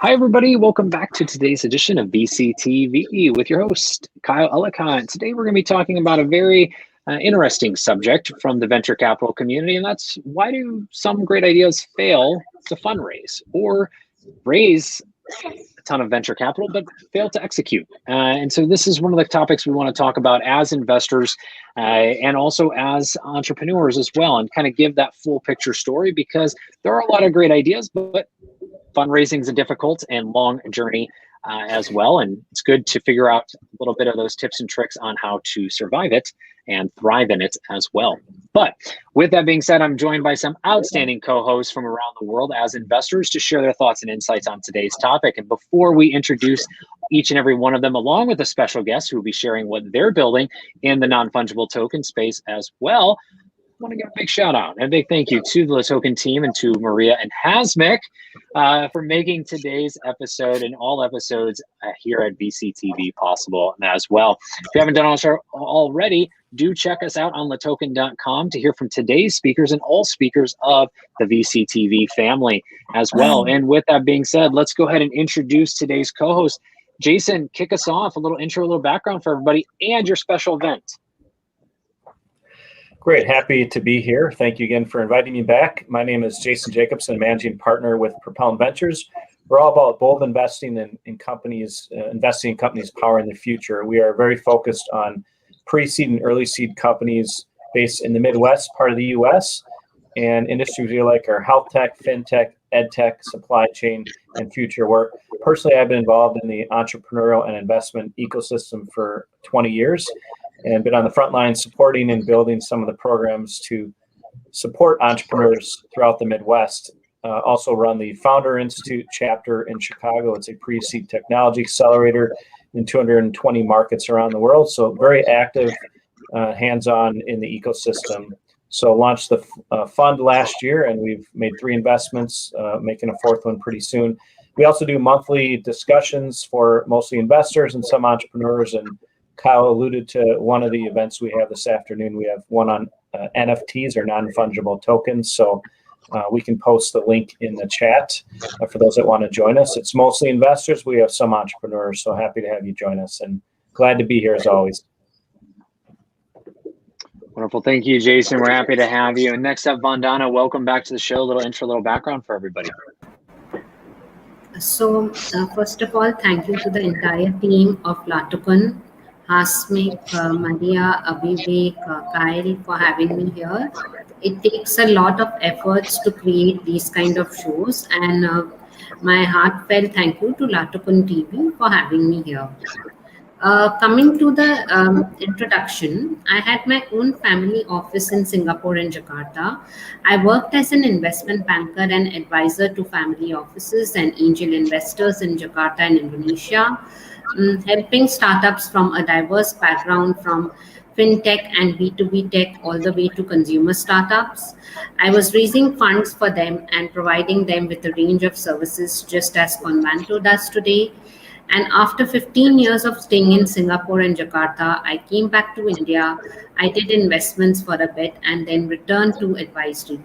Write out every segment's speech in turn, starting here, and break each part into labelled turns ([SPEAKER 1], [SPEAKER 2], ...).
[SPEAKER 1] Hi, everybody. Welcome back to today's edition of VCTV with your host, Kyle Ellicott. Today, we're going to be talking about a very interesting subject from the venture capital community, and that's why do some great ideas fail to fundraise or raise a ton of venture capital, but fail to execute. And so this is one of the topics we want to talk about as investors and also as entrepreneurs as well, and kind of give that full picture story, because there are a lot of great ideas, but fundraising is a difficult and long journey as well. And it's good to figure out a little bit of those tips and tricks on how to survive it and thrive in it as well. But with that being said, I'm joined by some outstanding co-hosts from around the world as investors to share their thoughts and insights on today's topic. And before we introduce each and every one of them, along with a special guest who will be sharing what they're building in the non-fungible token space as well, I want to give a big shout out and a big thank you to the Token team and to Maria and Hasmik for making today's episode and all episodes here at VCTV possible as well. If you haven't done so already, do check us out on letoken.com to hear from today's speakers and all speakers of the VCTV family as well. And with that being said, let's go ahead and introduce today's co-host. Jason, kick us off, a little intro, a little background for everybody and your special event.
[SPEAKER 2] Great, happy to be here. Thank you again for inviting me back. My name is Jason Jacobson, managing partner with Propellant Ventures. We're all about bold investing in companies, investing in companies powering the future. We are very focused on pre-seed and early seed companies based in the Midwest part of the U.S. and industries we like are health tech, fintech, ed tech, supply chain, and future work. Personally, I've been involved in the entrepreneurial and investment ecosystem for 20 years. And been on the front line supporting and building some of the programs to support entrepreneurs throughout the Midwest. Also run the Founder Institute chapter in Chicago. It's a pre-seed technology accelerator in 220 markets around the world. So very active, hands-on in the ecosystem. So launched the fund last year, and we've made 3 investments, making a 4th one pretty soon. We also do monthly discussions for mostly investors and some entrepreneurs, and Kyle alluded to one of the events we have this afternoon. We have one on NFTs or non-fungible tokens. So we can post the link in the chat for those that want to join us. It's mostly investors. We have some entrepreneurs. So happy to have you join us and glad to be here as always.
[SPEAKER 1] Wonderful. Thank you, Jason. We're happy to have you. And next up, Vandana, welcome back to the show. A little intro, a little background for everybody.
[SPEAKER 3] So first of all, thank you to the entire team of Latoken, Hasmik, Maria, Abhivek, Kyle for having me here. It takes a lot of efforts to create these kind of shows, and my heartfelt thank you to Latoken TV for having me here. Coming to the introduction, I had my own family office in Singapore and Jakarta. I worked as an investment banker and advisor to family offices and angel investors in Jakarta and Indonesia. Helping startups from a diverse background from Fin-Tech and B2B Tech all the way to consumer startups. I was raising funds for them and providing them with a range of services just as Convanto does today. And after 15 years of staying in Singapore and Jakarta, I came back to India. I did investments for a bit and then returned to advisory.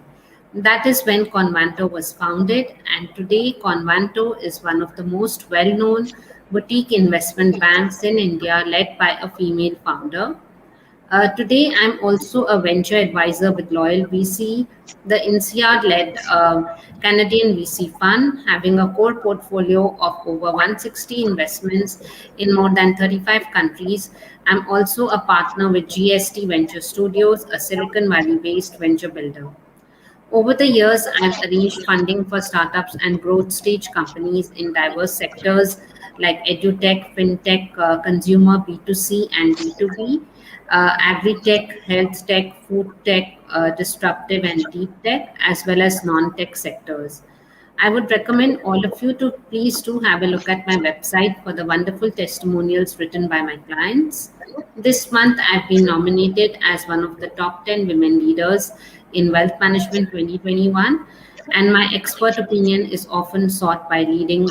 [SPEAKER 3] That is when Convanto was founded, and today Convanto is one of the most well-known boutique investment banks in India led by a female founder. Today, I'm also a venture advisor with Loyal VC, the INSEAD-led Canadian VC Fund, having a core portfolio of over 160 investments in more than 35 countries. I'm also a partner with GST Venture Studios, a Silicon Valley-based venture builder. Over the years, I've arranged funding for startups and growth stage companies in diverse sectors like edutech, fintech, consumer B2C and B2B, agri-tech, health tech, food tech, disruptive and deep tech, as well as non-tech sectors. I would recommend all of you to please do have a look at my website for the wonderful testimonials written by my clients. This month, I've been nominated as one of the top 10 women leaders in Wealth Management 2021, and my expert opinion is often sought by leading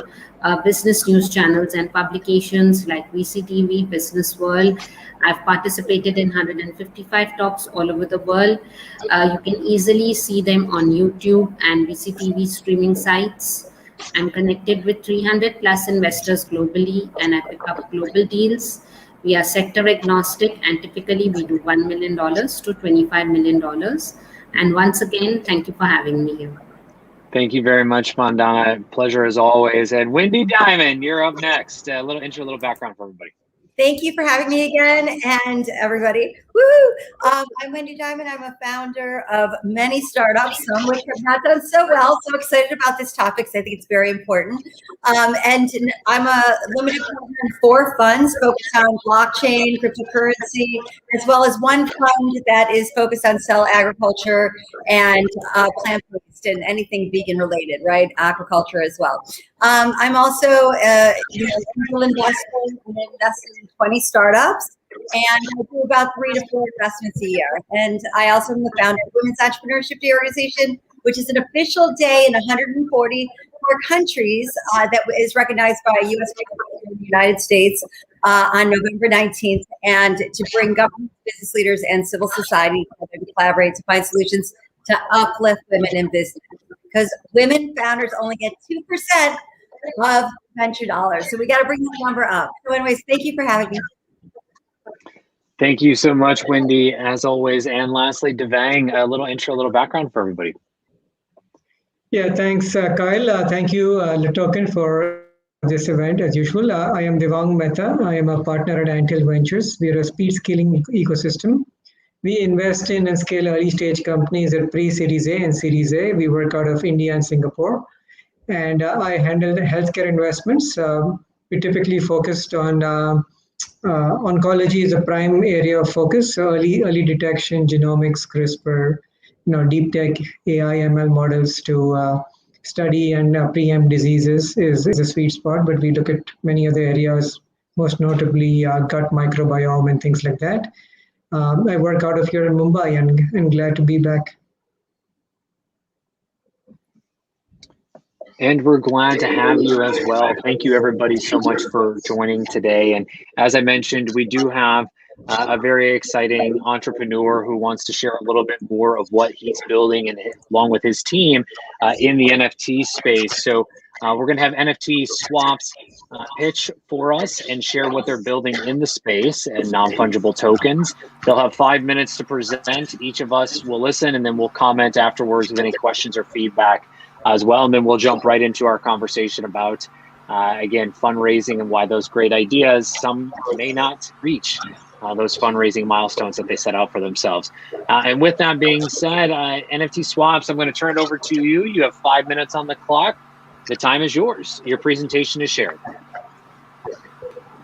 [SPEAKER 3] business news channels and publications like VCTV, Business World. I've participated in 155 talks all over the world. You can easily see them on YouTube and VCTV streaming sites. I'm connected with 300 plus investors globally, and I pick up global deals. We are sector agnostic, and typically we do $1 million to $25 million. And once again, thank you for having me here.
[SPEAKER 1] Thank you very much, Vandana. Pleasure as always. And Wendy Diamond, you're up next. A little intro, a little background for everybody.
[SPEAKER 4] Thank you for having me again, and everybody. Woo! I'm Wendy Diamond. I'm a founder of many startups, some which have not done so well. So excited about this topic, so I think it's very important. And I'm a limited partner in 4 funds focused on blockchain, cryptocurrency, as well as one fund that is focused on cell agriculture and plant-based and anything vegan related, right? Aquaculture as well. I'm also an angel investor and invested in 20 startups, and I do about 3 to 4 investments a year. And I also am the founder of Women's Entrepreneurship Day Organization, which is an official day in 144 countries that is recognized by U.S. government in the United States on November 19th, and to bring government, business leaders, and civil society together to collaborate to find solutions to uplift women in business. Because women founders only get 2% of venture dollars. So we got to bring that number up. So anyways, thank you for having me.
[SPEAKER 1] Thank you so much, Wendy, as always. And lastly, Devang, a little intro, a little background for everybody.
[SPEAKER 5] Yeah, thanks, Kyle. Thank you, Latoken, for this event. As usual, I am Devang Mehta. I am a partner at Antil Ventures. We are a speed scaling ecosystem. We invest in and scale early stage companies at pre-Series A and Series A. We work out of India and Singapore. And I handle the healthcare investments. We typically focused on oncology is a prime area of focus. So early detection, genomics, CRISPR, deep tech, AI, ML models to study and preempt diseases is a sweet spot. But we look at many other areas, most notably gut microbiome and things like that. I work out of here in Mumbai, and I'm glad to be back.
[SPEAKER 1] And we're glad to have you as well. Thank you, everybody, so much for joining today. And as I mentioned, we do have a very exciting entrepreneur who wants to share a little bit more of what he's building and along with his team in the NFT space. So we're going to have NFT Swaps pitch for us and share what they're building in the space and non-fungible tokens. They'll have 5 minutes to present. Each of us will listen, and then we'll comment afterwards with any questions or feedback as well. And then we'll jump right into our conversation about, again, fundraising and why those great ideas, some may not reach those fundraising milestones that they set out for themselves. And with that being said, NFT Swaps, I'm going to turn it over to you. You have 5 minutes on the clock. The time is yours. Your presentation is shared.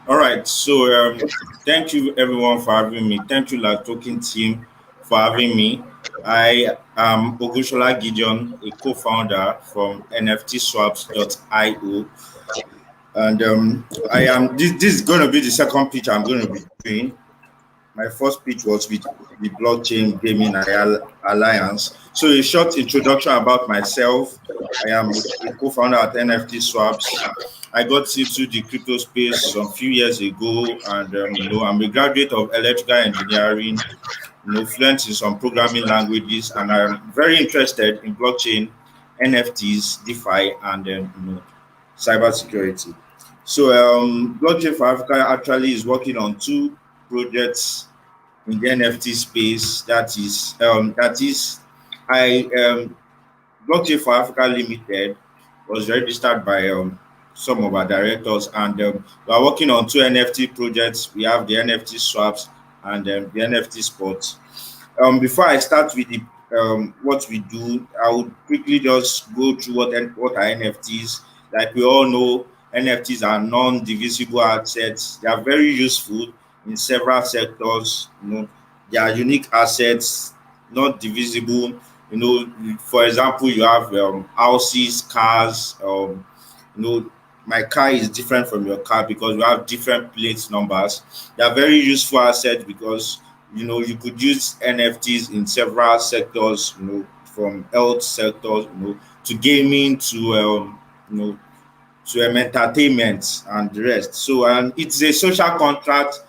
[SPEAKER 6] All right. So thank you, everyone, for having me. Thank you, Latoken team, for having me. I am Ogushola Gideon, a co-founder from NFTswaps.io. And I am this is going to be the second pitch I'm going to be doing. My first pitch was with the Blockchain Gaming Alliance. So a short introduction about myself. I am a co-founder at NFT Swaps. I got into the crypto space some few years ago, and I'm a graduate of electrical engineering, fluent in some programming languages, and I'm very interested in blockchain, NFTs, DeFi, and cybersecurity. So Blockchain for Africa actually is working on 2 projects in the NFT space. That is Blockchain for Africa Limited was registered by some of our directors, and we are working on 2 NFT projects. We have the NFT Swaps and the NFT Spots. Before I start with the what we do, I would quickly just go through what are NFTs. Like we all know, NFTs are non-divisible assets. They are very useful in several sectors. They are unique assets, not divisible. For example, you have houses, cars. My car is different from your car because we have different plate numbers. They are very useful assets because you could use NFTs in several sectors. From health sectors, to gaming, to entertainment and the rest. So, and it's a social contract,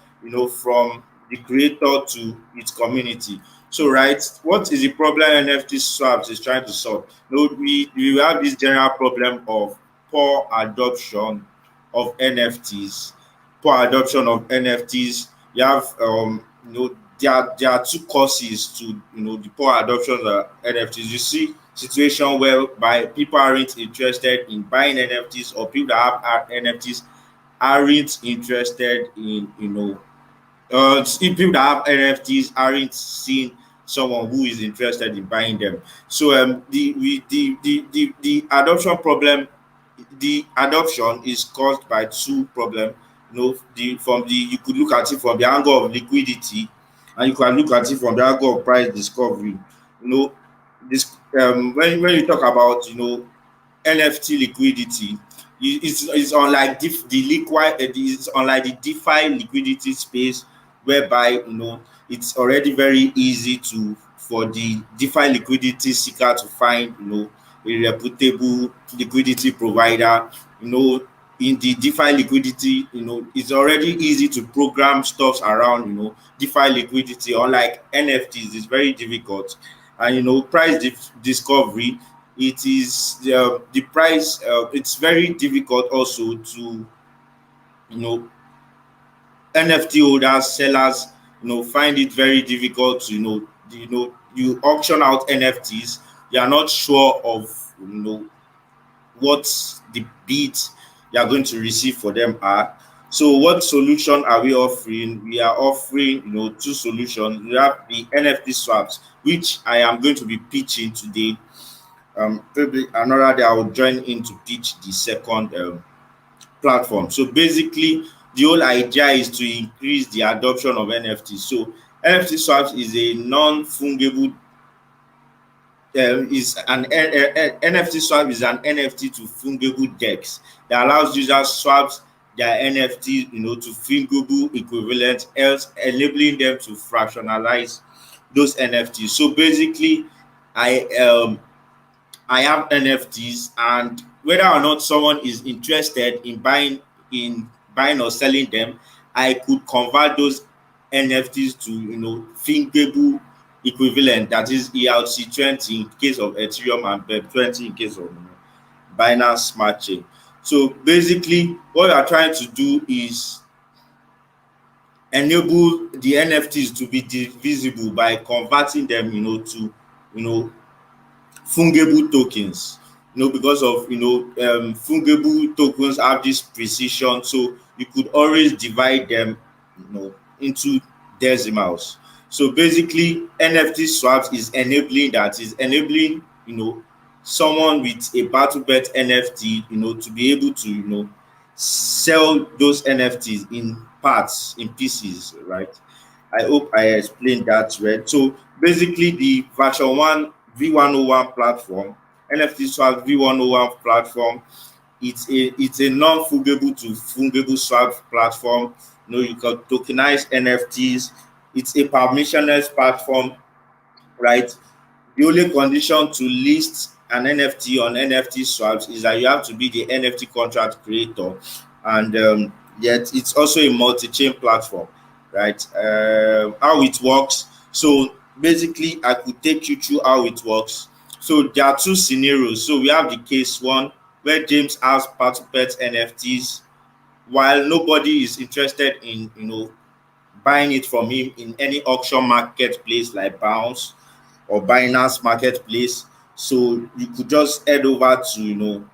[SPEAKER 6] from the creator to its community. So, right, what is the problem NFT Swaps is trying to solve? We have this general problem of poor adoption of NFTs. Poor adoption of NFTs. You have there are two causes to the poor adoption of NFTs. You see situation whereby people aren't interested in buying NFTs, or people that have NFTs aren't interested in people that have NFTs aren't seeing someone who is interested in buying them. So the adoption problem, the adoption is caused by two problems. You could look at it from the angle of liquidity, and you can look at it from the angle of price discovery. This when you talk about NFT liquidity, it's unlike it's unlike the DeFi liquidity space, whereby it's already very easy for the DeFi liquidity seeker to find a reputable liquidity provider. In the DeFi liquidity, it's already easy to program stuff around DeFi liquidity. Unlike NFTs, it's very difficult. And price discovery, it is the price. It's very difficult also to NFT holders, sellers, find it very difficult to you auction out NFTs. You are not sure of what the bids you are going to receive for them are. So what solution are we offering? We are offering two solutions. We have the NFT swaps, which I am going to be pitching today. Probably another day I will join in to pitch the second platform. So basically, the whole idea is to increase the adoption of NFTs. So NFT swaps is a non-fungible NFT swap is an NFT to fungible DEX that allows users swaps their NFT to fungible equivalent, else enabling them to fractionalize those NFTs. So basically, I have NFTs, and whether or not someone is interested in buying or selling them, I could convert those NFTs to fungible equivalent, that is ERC20 in case of Ethereum and BEP20 in case of Binance Smart Chain. So basically, what we are trying to do is enable the NFTs to be divisible by converting them to fungible tokens. Because of fungible tokens have this precision, so you could always divide them into decimals. So basically, NFT swaps is enabling someone with a BattleBet NFT to be able to sell those NFTs in parts, in pieces, right? I hope I explained that well. So basically, the version 1 V101 platform, NFT swap V101 platform, it's a non-fungible to fungible swap platform. You can tokenize NFTs. It's a permissionless platform, right? The only condition to list an NFT on NFT swaps is that you have to be the NFT contract creator, and yet it's also a multi-chain platform, right? How it works. So basically, I could take you through how it works. So there are two scenarios. So we have the case one where James has BattleBet NFTs, while nobody is interested in buying it from him in any auction marketplace like Bounce or Binance Marketplace. So you could just head over to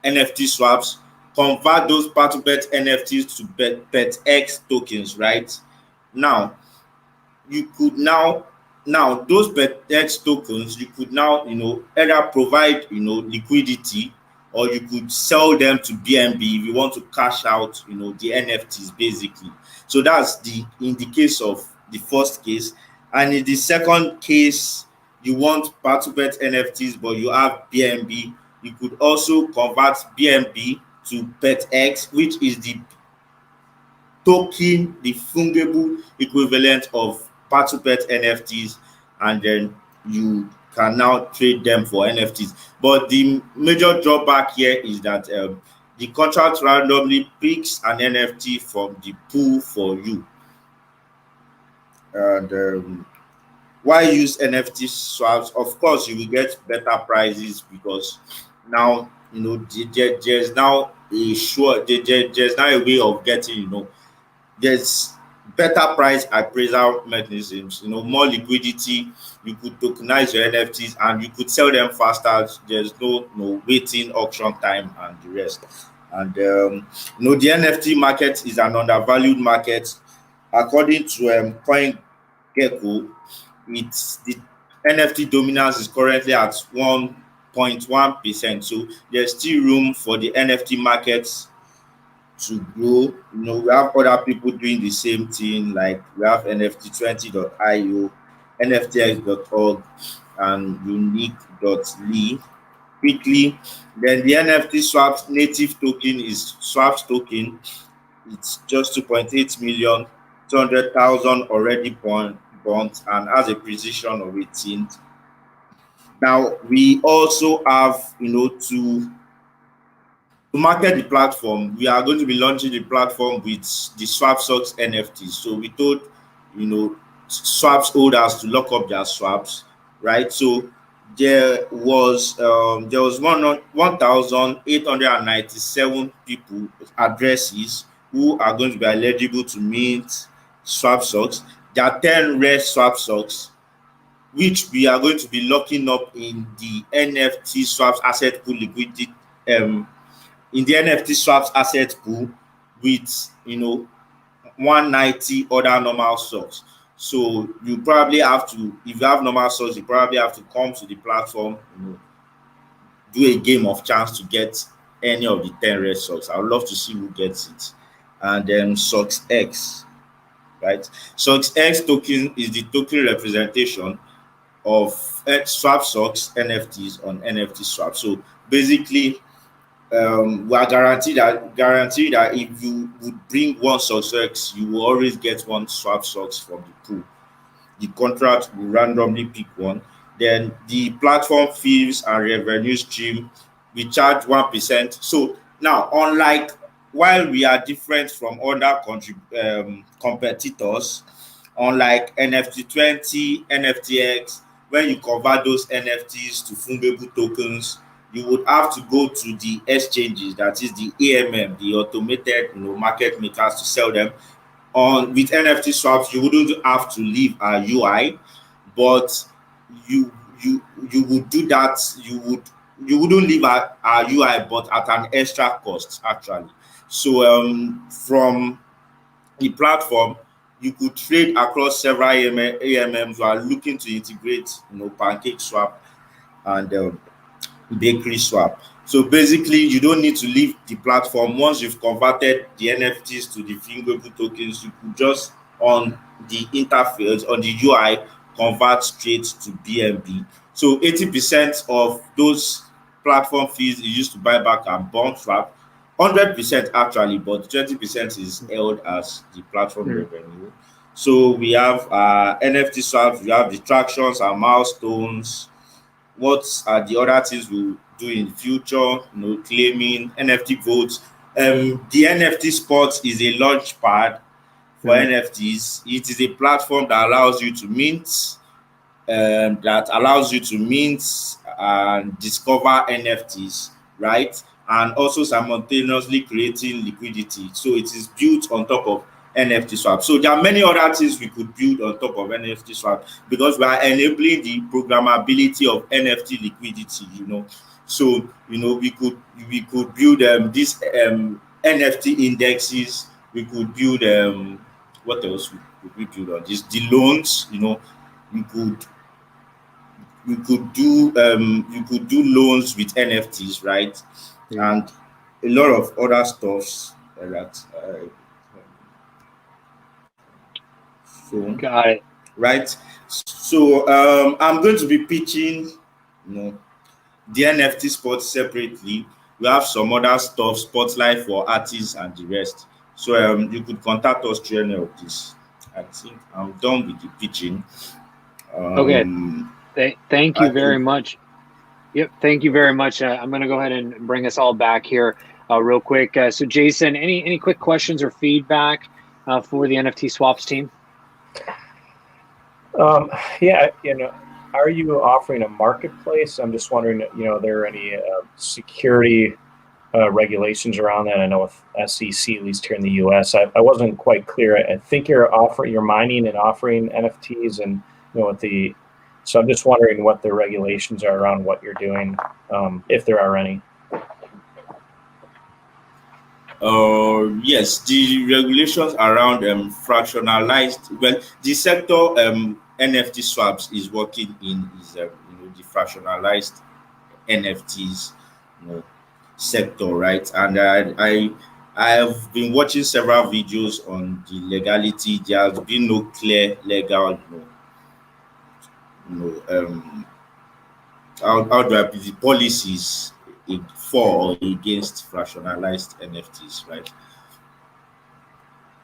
[SPEAKER 6] NFT swaps, convert those BattleBet NFTs to BetX tokens, right? Now you could now those BetX tokens, you could now either provide liquidity, or you could sell them to BNB if you want to cash out the NFTs basically. So that's in the case of the first case. And in the second case, you want BattleBet NFTs but you have BNB, you could also convert BNB to BetX, which is the token, the fungible equivalent of BattleBet NFTs, and then you can now trade them for NFTs. But the major drawback here is that the contract randomly picks an NFT from the pool for you. And why use NFT swaps? Of course, you will get better prices, because now there's now there's now a way of getting, there's better price appraisal mechanisms, more liquidity. You could tokenize your NFTs and you could sell them faster. There's no waiting, auction time, and the rest. And the NFT market is an undervalued market. According to CoinGecko, the NFT dominance is currently at 1.1%. So there's still room for the NFT markets to grow. We have other people doing the same thing, like we have NFT20.io, NFTX.org, and unique.ly. Quickly, then the NFT Swaps native token is Swaps token. It's just 2.8 million, 200,000 already bought, and has a precision of 18. Now we also have, to market the platform, we are going to be launching the platform with the SwapSox NFTs. So we told, swaps holders to lock up their swaps, right? So there was 1,897 people, addresses, who are going to be eligible to mint SwapSox. There are 10 rare SwapSox, which we are going to be locking up in the NFT swaps asset pool liquidity, in the NFT swaps asset pool with 190 other normal stocks. So you probably have to, if you have normal stocks, you probably have to come to the platform, do a game of chance to get any of the 10 red stocks. I would love to see who gets it. And then SOXX, right? SOXX token is the token representation of SwapSox NFTs on NFT Swap. So basically, we are guaranteed that if you would bring one SOXX, you will always get one SwapSox from the pool. The contract will randomly pick one. Then the platform fees and revenue stream, we charge 1%. So now, unlike, while we are different from other competitors, unlike NFT20, NFTX, when you convert those NFTs to fungible tokens, you would have to go to the exchanges, that is the AMM, the automated market makers, to sell them. With NFT swaps, you wouldn't have to leave a UI, but you would do that. You wouldn't leave a UI, but at an extra cost, actually. So from the platform, you could trade across several AMMs who are looking to integrate, Pancake Swap and Bakery Swap. So basically, you don't need to leave the platform. Once you've converted the NFTs to the fungible tokens, you could just, on the interface, on the UI, convert straight to BNB. So 80% of those platform fees is used to buy back and bond swap. 100% actually, but 20% is held as the platform revenue. So we have NFT swaps, we have the tractions and milestones. What are the other things we'll do in the future? Claiming NFT votes. The NFT Spot is a launch pad for NFTs. It is a platform that allows you to mint, and discover NFTs, right? And also simultaneously creating liquidity. So it is built on top of NFT swap. So there are many other things we could build on top of NFT swap, because we are enabling the programmability of NFT liquidity. So we could build these NFT indexes. We could build what else could we build on this? The loans. You could do loans with NFTs, right? And a lot of other stuffs like that. So
[SPEAKER 1] got it.
[SPEAKER 6] Right. So I'm going to be pitching, the NFT Spot separately. We have some other stuff, Spotlight for artists and the rest. So you could contact us through any of this. I think I'm done with the pitching.
[SPEAKER 1] Okay. Thank you very much. Yep. Thank you very much. I'm going to go ahead and bring us all back here real quick. So Jason, any quick questions or feedback for the NFT Swaps team?
[SPEAKER 2] Yeah, how are you offering a marketplace? I'm just wondering, are there any security regulations around that? I know with SEC, at least here in the US, I wasn't quite clear. I think you're mining and offering NFTs, and so I'm just wondering what the regulations are around what you're doing, if there are any.
[SPEAKER 6] Yes, the regulations around fractionalized. Well, the sector NFT swaps is working in the fractionalized NFTs sector, right? And I have been watching several videos on the legality. There has been no clear legal, how do I put the policies for or against fractionalized NFTs, right?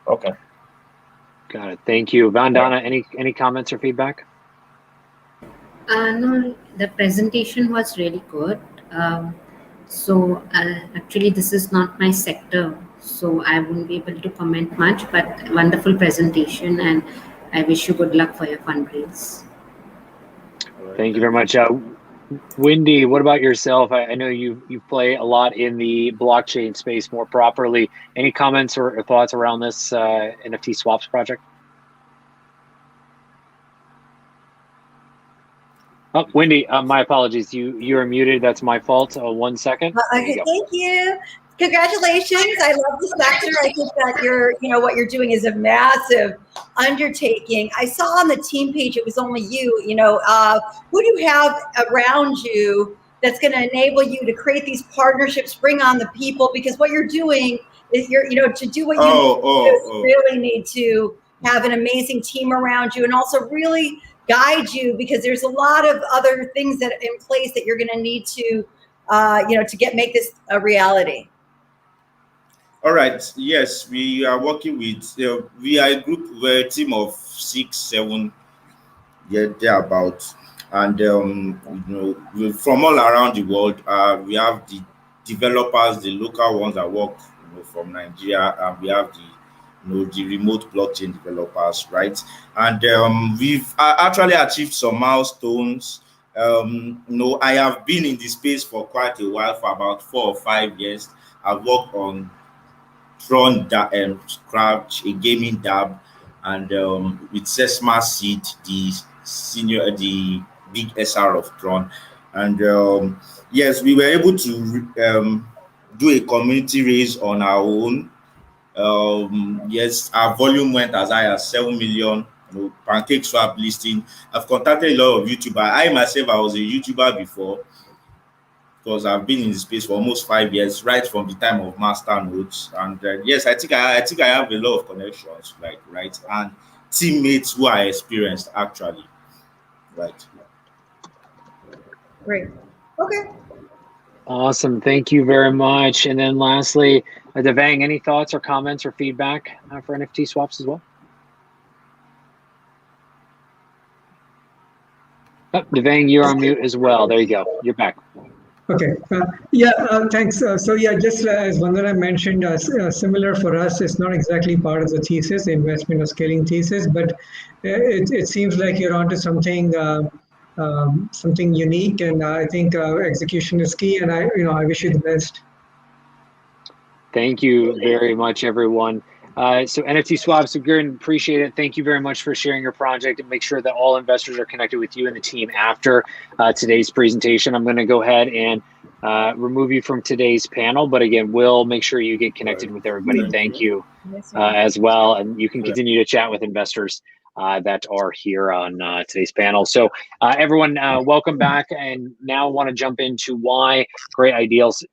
[SPEAKER 2] Okay.
[SPEAKER 1] Got it. Thank you. Vandana, any comments or feedback?
[SPEAKER 3] No, the presentation was really good. So actually, this is not my sector, so I won't be able to comment much, but wonderful presentation, and I wish you good luck for your fundraise.
[SPEAKER 1] Thank you very much. Wendy, what about yourself? I know you play a lot in the blockchain space more properly. Any comments or thoughts around this NFT swaps project? Oh, Wendy, my apologies. You are muted. That's my fault. 1 second.
[SPEAKER 4] Okay, thank you. Congratulations. I love this sector. I think that what you're doing is a massive undertaking. I saw on the team page, it was only you, who do you have around you that's going to enable you to create these partnerships, bring on the people, because what you're doing is to do what you really need to have an amazing team around you, and also really guide you, because there's a lot of other things that are in place that you're going to need to make this a reality.
[SPEAKER 6] All right. Yes, we are working with. We are a group. We're a team of 6, 7, thereabouts, and from all around the world. We have the developers, the local ones that work, from Nigeria, and we have the remote blockchain developers, right? And we've actually achieved some milestones. I have been in this space for quite a while, for about 4 or 5 years. I've worked on Tron, Scratch, a gaming dApp, and with Sesma Seed, the big SR of Tron. And yes, we were able to do a community raise on our own. Yes, our volume went as high as 7 million. Pancake swap listing. I've contacted a lot of YouTubers. I myself, I was a YouTuber before, because I've been in the space for almost 5 years, right from the time of master notes. And yes, I think I have a lot of connections, right, and teammates who are experienced, actually, right.
[SPEAKER 4] Great. Okay.
[SPEAKER 1] Awesome. Thank you very much. And then lastly, Devang, any thoughts or comments or feedback for NFT swaps as well? Oh, Devang, you're on mute as well. There you go. You're back.
[SPEAKER 5] Okay. Thanks. So just as Vandana mentioned, similar for us, it's not exactly part of the thesis, the investment or scaling thesis, but it seems like you're onto something something unique, and I think execution is key, and I wish you the best.
[SPEAKER 1] Thank you very much, everyone. So NFT swaps, again, appreciate it. Thank you very much for sharing your project, and make sure that all investors are connected with you and the team after today's presentation. I'm going to go ahead and remove you from today's panel, but again, we'll make sure you get connected with everybody. Thank you as well, and you can continue to chat with investors that are here on today's panel. So everyone, welcome back, and now I want to jump into why great ideas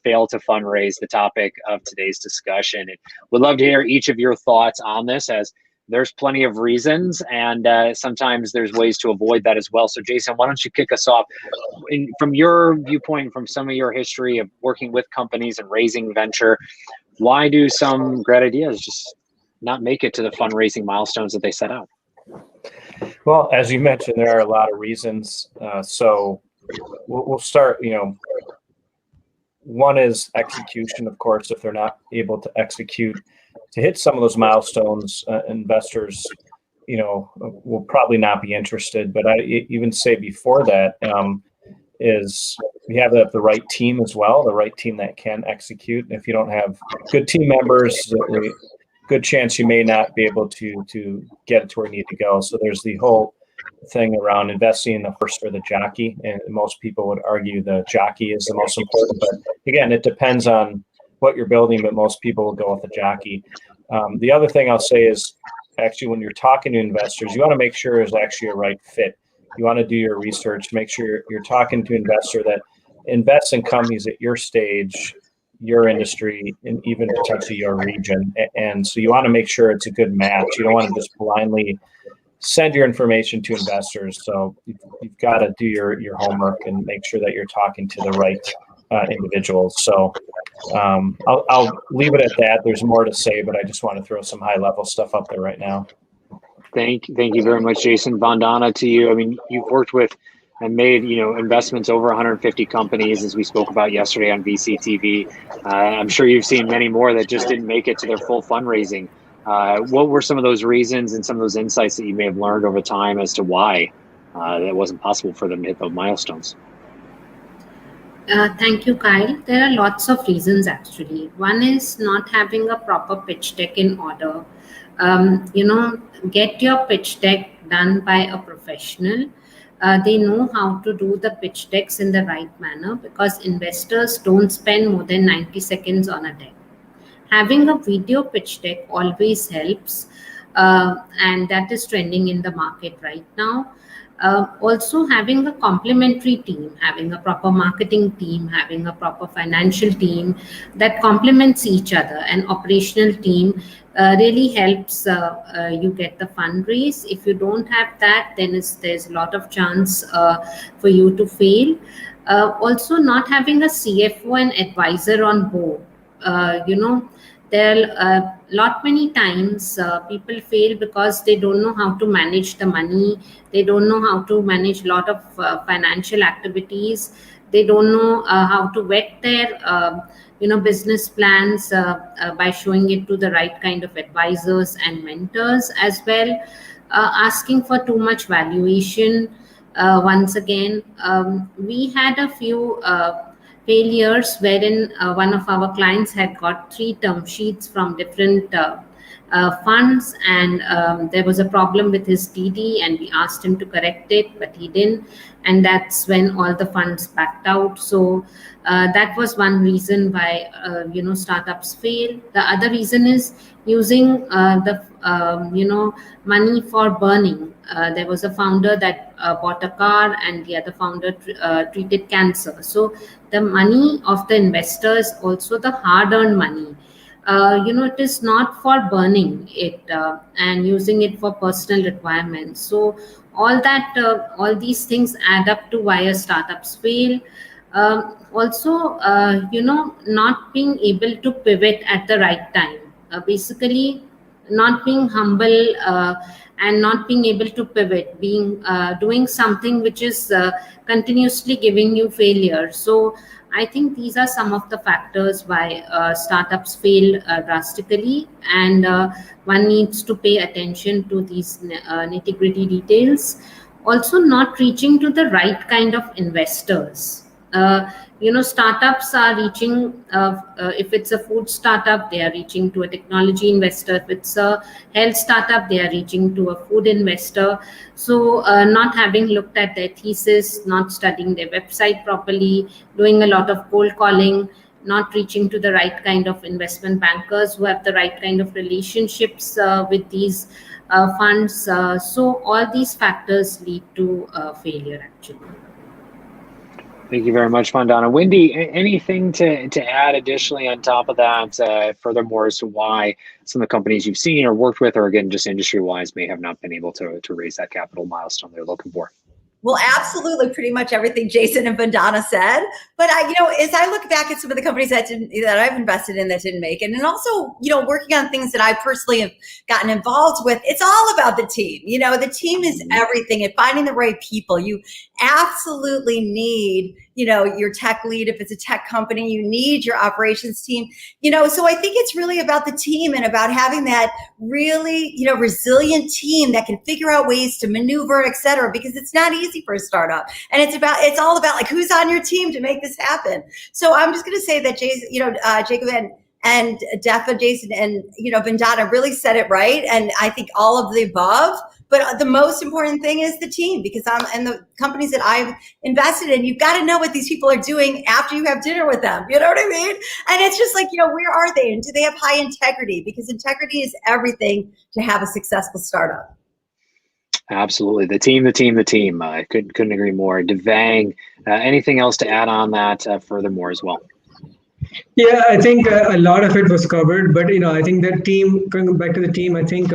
[SPEAKER 1] fail to fundraise, the topic of today's discussion. And we'd love to hear each of your thoughts on this, as there's plenty of reasons, and sometimes there's ways to avoid that as well. So Jason, why don't you kick us off from your viewpoint, from some of your history of working with companies and raising venture. Why do some great ideas just not make it to the fundraising milestones that they set out?
[SPEAKER 2] Well, as you mentioned, there are a lot of reasons. So we'll start, one is execution, of course. If they're not able to execute to hit some of those milestones, investors will probably not be interested. But I even say before that is you have to have the right team as well, the right team that can execute. If you don't have good team members, good chance you may not be able to get it to where you need to go. So there's the whole thing around investing in the horse or the jockey, and most people would argue the jockey is the most important. But again, it depends on what you're building, but most people will go with the jockey. The other thing I'll say is actually when you're talking to investors, you want to make sure there's actually a right fit. You want to do your research, make sure you're talking to an investor that invests in companies at your stage, your industry, and even potentially your region. And so you want to make sure it's a good match. You don't want to just blindly send your information to investors. So you've got to do your homework and make sure that you're talking to the right individuals. So I'll leave it at that. There's more to say, but I just want to throw some high level stuff up there right now.
[SPEAKER 1] Thank you very much, Jason. Vandana, to you. I mean, you've worked with and made investments over 150 companies, as we spoke about yesterday on VC TV. I'm sure you've seen many more that just didn't make it to their full fundraising. What were some of those reasons and some of those insights that you may have learned over time as to why that wasn't possible for them to hit those milestones?
[SPEAKER 3] Thank you, Kyle. There are lots of reasons actually. One is not having a proper pitch deck in order. Get your pitch deck done by a professional. They know how to do the pitch decks in the right manner, because investors don't spend more than 90 seconds on a deck. Having a video pitch deck always helps, and that is trending in the market right now. Also having a complementary team, having a proper marketing team, having a proper financial team that complements each other, an operational team really helps you get the fundraise. If you don't have that, then there's a lot of chance for you to fail. Also not having a CFO and advisor on board. There are many times people fail because they don't know how to manage the money. They don't know how to manage a lot of financial activities. They don't know how to vet their business plans by showing it to the right kind of advisors and mentors as well. Asking for too much valuation. Once again, we had a few failures wherein one of our clients had got 3 term sheets from different funds, and there was a problem with his DD, and we asked him to correct it, but he didn't, and that's when all the funds backed out. So that was one reason why startups fail. The other reason is using the money for burning. There was a founder that bought a car, and the other founder treated cancer. So the money of the investors, also the hard-earned money, it is not for burning it and using it for personal requirements. So all these things add up to why startups fail. Also, not being able to pivot at the right time. Basically, not being humble and not being able to pivot, doing something which is continuously giving you failure. So I think these are some of the factors why startups fail drastically, and one needs to pay attention to these nitty-gritty details. Also, not reaching to the right kind of investors. Startups are reaching, if it's a food startup, they are reaching to a technology investor. If it's a health startup, they are reaching to a food investor. So not having looked at their thesis, not studying their website properly, doing a lot of cold calling, not reaching to the right kind of investment bankers who have the right kind of relationships with these funds. So all these factors lead to failure actually.
[SPEAKER 1] Thank you very much, Vandana. Wendy, anything to add additionally on top of that, furthermore, as to why some of the companies you've seen or worked with, or again, just industry-wise, may have not been able to raise that capital milestone they're looking for?
[SPEAKER 4] Well, absolutely, pretty much everything Jason and Vandana said. But as I look back at some of the companies that I've invested in that didn't make it, and also, working on things that I personally have gotten involved with, it's all about the team. The team is everything, and finding the right people. You absolutely need, your tech lead. If it's a tech company, you need your operations team. So I think it's really about the team and about having that really, resilient team that can figure out ways to maneuver, et cetera, because it's not easy for a startup. And it's all about like who's on your team to make this happen. So I'm just going to say that Jacob and Jason and Vandana really said it right, and I think all of the above. But the most important thing is the team, because and the companies that I've invested in, you've got to know what these people are doing after you have dinner with them. You know what I mean? And it's just like, where are they? And do they have high integrity? Because integrity is everything to have a successful startup.
[SPEAKER 1] Absolutely. The team. I couldn't agree more. Devang, anything else to add on that furthermore as well?
[SPEAKER 5] Yeah, I think a lot of it was covered, but I think the team, going back to the team, I think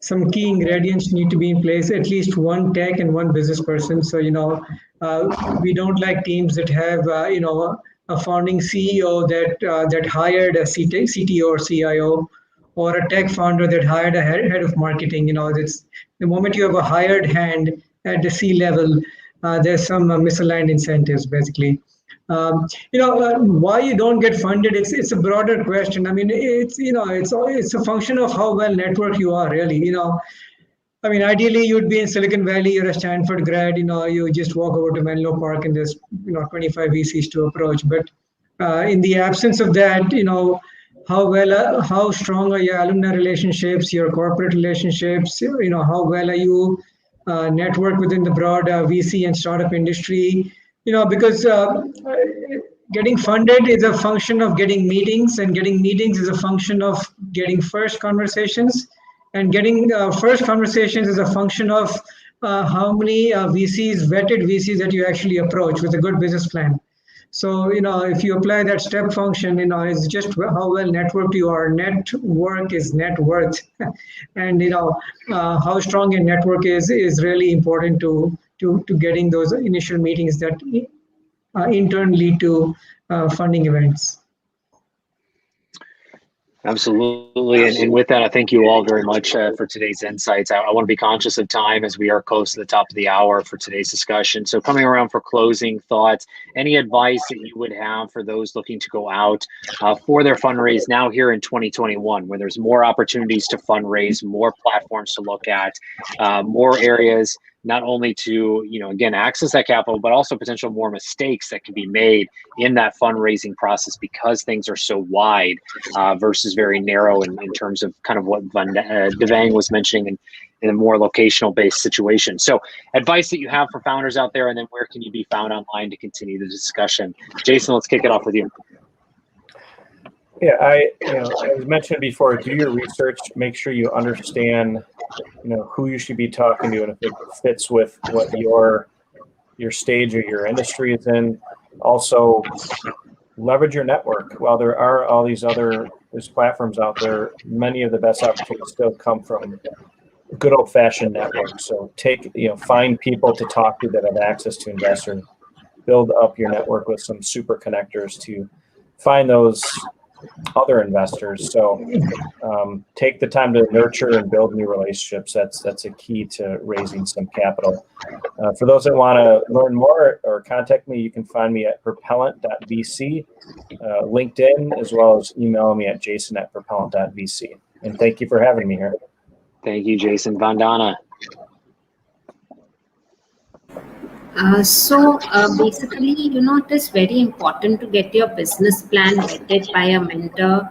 [SPEAKER 5] some key ingredients need to be in place, at least one tech and one business person. So, we don't like teams that have, a founding CEO that hired a CTO or CIO, or a tech founder that hired a head of marketing. It's the moment you have a hired hand at the C level, there's some misaligned incentives, basically. Why you don't get funded, it's a broader question. I mean, it's a function of how well networked you are, really. Ideally you'd be in Silicon Valley, you're a Stanford grad, you just walk over to Menlo Park and there's 25 VCs to approach. But in the absence of that, how strong are your alumni relationships, your corporate relationships, how well are you network within the broad VC and startup industry, because getting funded is a function of getting meetings, and getting meetings is a function of getting first conversations, and getting first conversations is a function of how many vetted VCs that you actually approach with a good business plan. So, if you apply that step function, it's just how well networked you are. Network is net worth. And, how strong your network is really important to getting those initial meetings that in turn lead to funding events.
[SPEAKER 1] Absolutely. And with that, I thank you all very much for today's insights. I want to be conscious of time as we are close to the top of the hour for today's discussion. So coming around for closing thoughts, any advice that you would have for those looking to go out for their fundraise now here in 2021, where there's more opportunities to fundraise, more platforms to look at, more areas not only to, again, access that capital, but also potential more mistakes that can be made in that fundraising process because things are so wide versus very narrow in terms of kind of what Devang was mentioning in a more locational based situation. So advice that you have for founders out there, and then where can you be found online to continue the discussion? Jason, let's kick it off with you.
[SPEAKER 2] Yeah, as mentioned before, do your research, make sure you understand, who you should be talking to and if it fits with what your stage or your industry is in. Also, leverage your network. While there are all these there's platforms out there, many of the best opportunities still come from good old-fashioned networks. So find people to talk to that have access to investors. Build up your network with some super connectors to find those other investors. So take the time to nurture and build new relationships. That's a key to raising some capital. For those that want to learn more or contact me, you can find me at propellant.vc, LinkedIn, as well as email me at jason@propellant.vc. And thank you for having me here.
[SPEAKER 1] Thank you, Jason. Vandana.
[SPEAKER 3] Basically, it is very important to get your business plan vetted by a mentor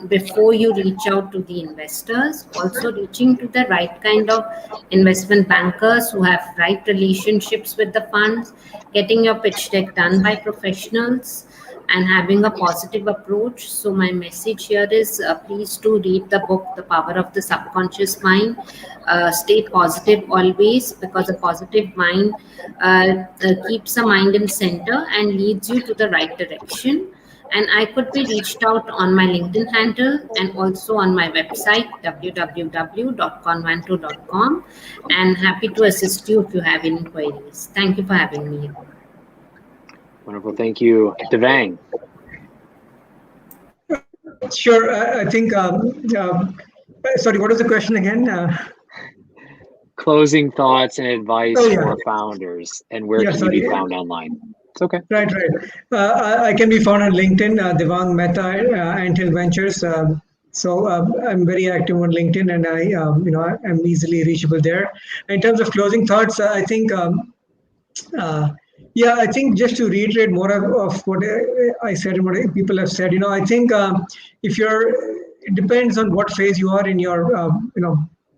[SPEAKER 3] before you reach out to the investors. Also, reaching to the right kind of investment bankers who have right relationships with the funds, getting your pitch deck done by professionals, and having a positive approach. So my message here is please do read the book, The Power of the Subconscious Mind. Stay positive always, because a positive mind keeps the mind in center and leads you to the right direction. And I could be reached out on my LinkedIn handle and also on my website, www.convanto.com, and happy to assist you if you have any queries. Thank you for having me here.
[SPEAKER 1] Wonderful. Thank you. Devang.
[SPEAKER 5] Sure. I think, sorry, what was the question again?
[SPEAKER 1] Closing thoughts and advice for founders, and where can you be found online? It's okay.
[SPEAKER 5] Right. I can be found on LinkedIn, Devang Mehta, Anthill Ventures. So I'm very active on LinkedIn, and I'm easily reachable there. In terms of closing thoughts, I think, I think just to reiterate more of what I said and what people have said, I think it depends on what phase you are in your,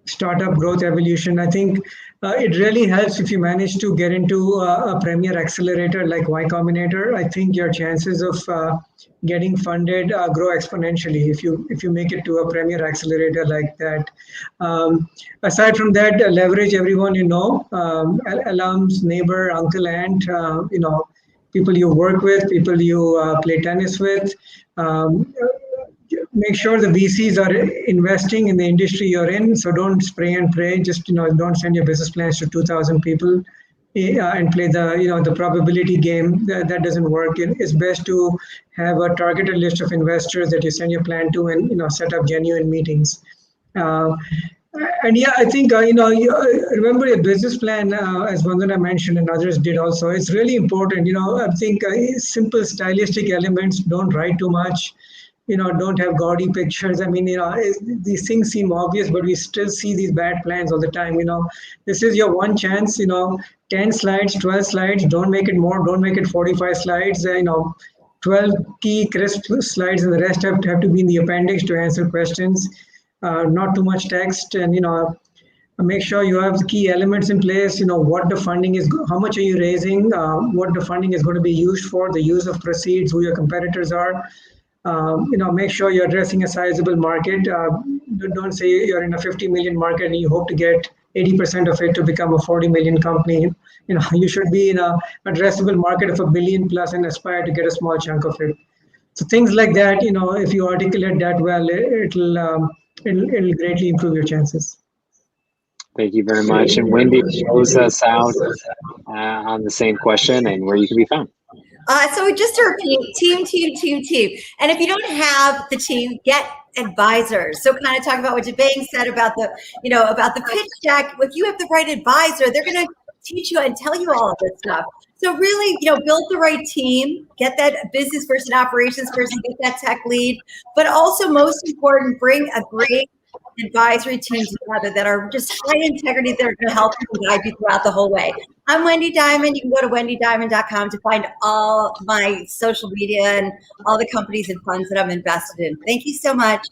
[SPEAKER 5] startup growth evolution. I think it really helps if you manage to get into a premier accelerator like Y Combinator. I think your chances of getting funded grow exponentially if you make it to a premier accelerator like that. Aside from that, leverage everyone alums, neighbor, uncle, aunt, people you work with, people you play tennis with. Make sure the VCs are investing in the industry you're in. So don't spray and pray. Just don't send your business plans to 2,000 people and play the probability game. That doesn't work. It's best to have a targeted list of investors that you send your plan to, and set up genuine meetings. I think remember your business plan, as Vandana mentioned and others did also. It's really important. I think simple stylistic elements. Don't write too much. Don't have gaudy pictures. I mean, these things seem obvious, but we still see these bad plans all the time. This is your one chance. 10 slides, 12 slides. Don't make it more. Don't make it 45 slides. 12 key crisp slides, and the rest have to be in the appendix to answer questions. Not too much text, and make sure you have the key elements in place. What the funding is, how much are you raising, what the funding is going to be used for, the use of proceeds, who your competitors are. Make sure you're addressing a sizable market. Don't say you're in a 50 million market and you hope to get 80% of it to become a 40 million company. You should be in a addressable market of $1 billion plus and aspire to get a small chunk of it. So things like that, if you articulate that well, it'll greatly improve your chances.
[SPEAKER 1] Thank you very much. And Wendy, close us out on the same question and where you can be found.
[SPEAKER 4] So just to repeat, team. And if you don't have the team, get advisors. So kind of talk about what Devang said about the pitch deck. If you have the right advisor, they're going to teach you and tell you all of this stuff. So really, build the right team, get that business person, operations person, get that tech lead, but also most important, bring a great advisory teams together that are just high integrity, that are going to help you and guide you throughout the whole way. I'm Wendy Diamond. You can go to wendydiamond.com to find all my social media and all the companies and funds that I'm invested in. Thank you so much.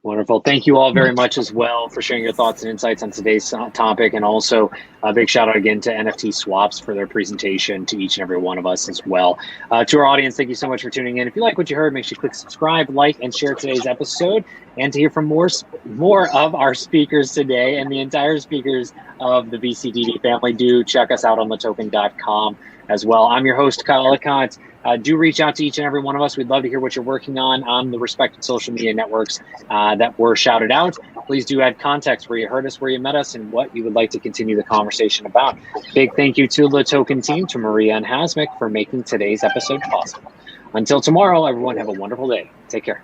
[SPEAKER 1] Wonderful. Thank you all very much as well for sharing your thoughts and insights on today's topic. And also a big shout out again to NFT Swaps for their presentation, to each and every one of us as well. To our audience, thank you so much for tuning in. If you like what you heard, make sure you click subscribe, like, and share today's episode. And to hear from more of our speakers today and the entire speakers of the VCTD family, do check us out on thetoken.com as well. I'm your host, Kyle Ellicott. Do reach out to each and every one of us. We'd love to hear what you're working on the respective social media networks that were shouted out. Please do add context where you heard us, where you met us, and what you would like to continue the conversation about. Big thank you to the Token team, to Maria and Hasmik for making today's episode possible. Until tomorrow, everyone have a wonderful day. Take care.